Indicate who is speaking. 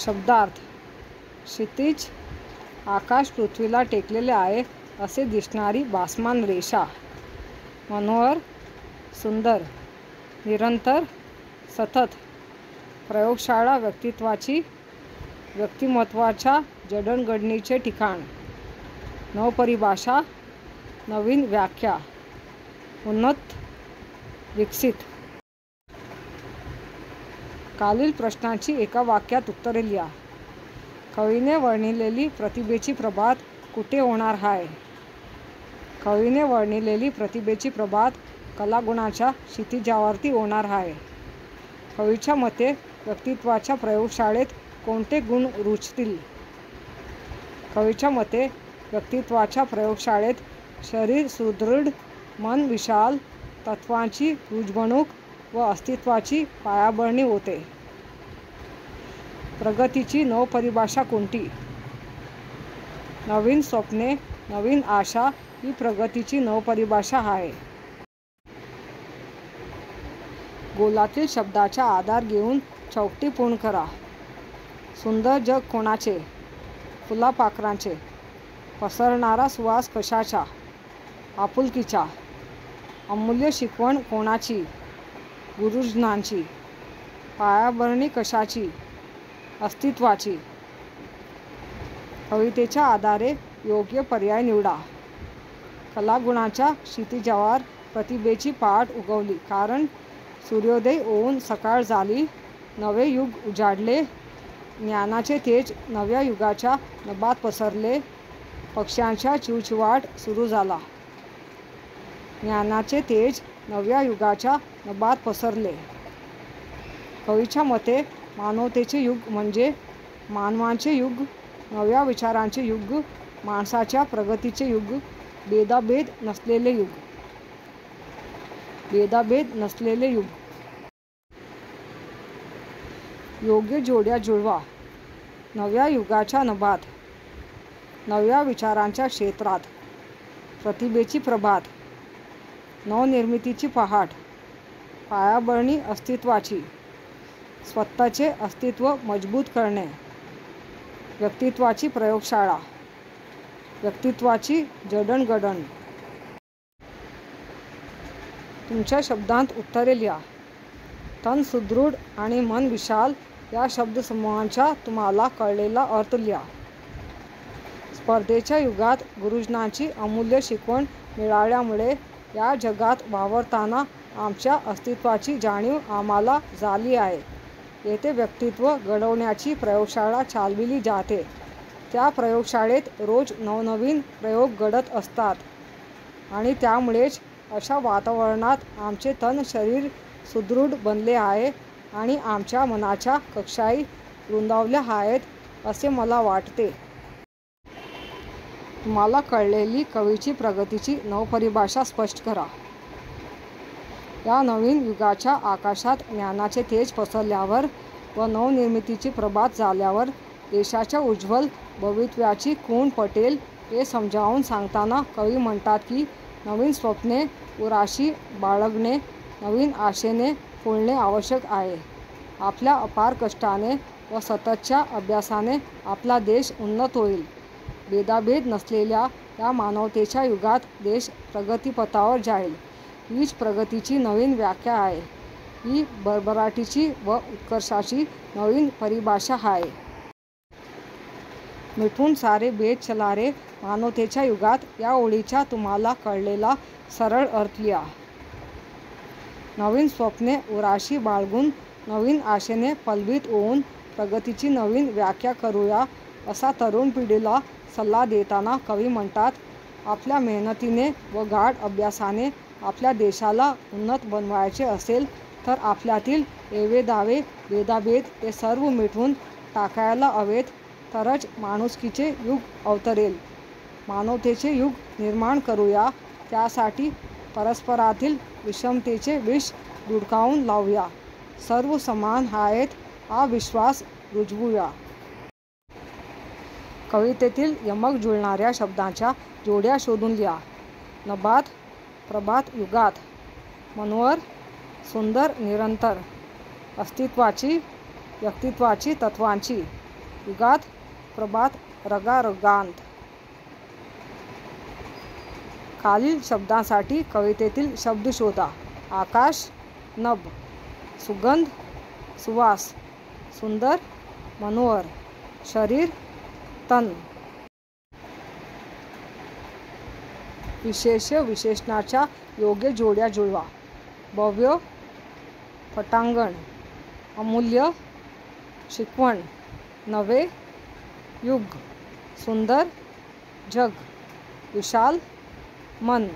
Speaker 1: शब्दार्थ. क्षितिज आकाश पृथ्वीला टेकलेले आहे असे दिसणारी भासमान रेषा. मनोहर, सुंदर, निरंतर, सतत. प्रयोगशाळा व्यक्तिमत्वाच्या जडणघडणीचे ठिकाण. नवपरिभाषा, नवीन व्याख्या. उन्नत, विकसित. खालील प्रश्नांची एका वाक्यात उत्तरे लिहा. कवीने वर्णिलेली प्रतिभेची प्रभात कुठे होणार आहे? कवीने वर्णिलेली प्रतिभेची प्रभात कलागुणाच्या क्षितिजावरती होणार आहे. कवीच्या मते व्यक्तित्वाच्या प्रयोगशाळेत कोणते गुण रुजतील? कवीच्या मते व्यक्तित्वाच्या प्रयोगशाळेत शरीर सुदृढ, मन विशाल, तत्वांची रुजवणूक व अस्तित्वाची पायाभरणी होते. प्रगतीची नवपरिभाषा कोणती? नवीन स्वप्ने, नवीन आशा ही प्रगतीची नवपरिभाषा आहे. गोलातील शब्दाचा आधार घेऊन चौकटी पूर्ण करा. सुंदर जग कोणाचे? फुलापाखरांचे. पसरणारा सुवास कशाचा? आपुलकीचा. अमूल्य शिकवण कोणाची? गुरुजनांची. पायाभरणी कशाची? अस्तित्वाची. कवितेच्या आधारे योग्य पर्याय निवडा. कलागुणाच्या क्षितिजावर प्रतिभेची पहाट उगवली, कारण सूर्योदय होऊन सकाळ झाली. नवे युग उजाडले. ज्ञानाचे तेज नव्या युगाच्या नभात पसरले. पक्ष्यांचा चिवचिवाट सुरू झाला. ज्ञानाचे तेज नव्या युगाच्या नभात पसरले. कवीच्या मते मानवतेचे युग म्हणजे मानवांचे युग, नव्या विचारांचे युग, माणसाच्या प्रगतीचे युग, भेदाभेद नसलेले युग. भेदाभेद नसलेले युग. योग्य जोड्या जुळवा. नव्या युगाच्या नभात, नव्या विचारांच्या क्षेत्रात, प्रतिभेची प्रभात, नवनिर्मितीची पहाट, पायाभरणी अस्तित्वाची, स्वतःचे अस्तित्व मजबूत करणे, व्यक्तित्वाची प्रयोगशाळा, व्यक्तित्वाची जडणघडण. तुमच्या शब्दांत उत्तरे लिहा. तन सुदृढ आणि मन विशाल या शब्दसमूहांचा तुम्हाला कळलेला अर्थ लिहा. स्पर्धेच्या युगात गुरुजनांची अमूल्य शिकवण मिळाल्यामुळे या जगात वावरताना आमच्या अस्तित्वाची जाणीव आम्हाला झाली आहे. येथे व्यक्तित्व घडवण्याची प्रयोगशाळा चालविली जाते. त्या प्रयोगशाळेत रोज नवनवीन प्रयोग घडत असतात आणि त्यामुळेच अशा वातावरणात आमचे तन शरीर सुदृढ बनले आहे आणि आमच्या मनाच्या कक्षाही रुंदावल्या आहेत असे मला वाटते. तुम्हाला कळलेली कवीची प्रगतीची नवपरिभाषा स्पष्ट करा. या नवीन युगाच्या आकाशात ज्ञानाचे तेज पसरल्यावर व नवनिर्मितीची प्रभात झाल्यावर देशाच्या उज्ज्वल भवितव्याची खूण पटेल हे समजावून सांगताना कवी म्हणतात की नवीन स्वप्ने उराशी बाळगणे, नवीन आशेने फुलणे आवश्यक आहे. आपल्या अपार कष्टाने व सततच्या अभ्यासाने आपला देश उन्नत होईल. भेदाभेद नसलेल्या या मानवतेच्या युगात देश प्रगतीपथावर जाईल. हीच प्रगतीची नवीन व्याख्या आहे. ही भरभराटीची व उत्कर्षाची नवीन परिभाषा आहे. मिटून सारे भेद चला रे मानवतेच्या युगात या ओळीचा तुम्हाला कळलेला सरळ अर्थ लिहा. नवीन स्वप्ने उराशी बाळगून नवीन आशेने पल्लवित होऊन प्रगतीची नवीन व्याख्या करूया असा तरुण पिढीला सल्ला देताना कवी म्हणतात, आपल्या मेहनतीने व गाढ अभ्यासाने आपल्या देशाला उन्नत बनवायचे असेल तर आपल्यातील एवे-दावे, भेदाभेद हे सर्व मिटवून टाकायला हवेत, तरच माणुसकीचे युग अवतरेल. मानवतेचे युग निर्माण करूया. त्यासाठी परस्परातील विषमतेचे विष धुडकावून लावूया. सर्व समान आहेत हा विश्वास रुजवूया. कवितेतील यमक जुळणाऱ्या शब्दांच्या जोड्या शोधून लिहा. नभात, प्रभात युगात. मनोहर, सुंदर, निरंतर. अस्तित्वाची, व्यक्तित्वाची, तत्वांची. युगात प्रभात रगारगांत. खालील शब्दांसाठी कवितेतील शब्द शोधा. आकाश, नभ, सुगंध, सुवास, सुंदर, मनोहर, शरीर, तन. विशेष विशेषणाच्या योग्य जोड्या जुळवा. भव्य, पटांगण, अमूल्य, शिकवण, नवे, युग, सुंदर, जग, विशाल, मन.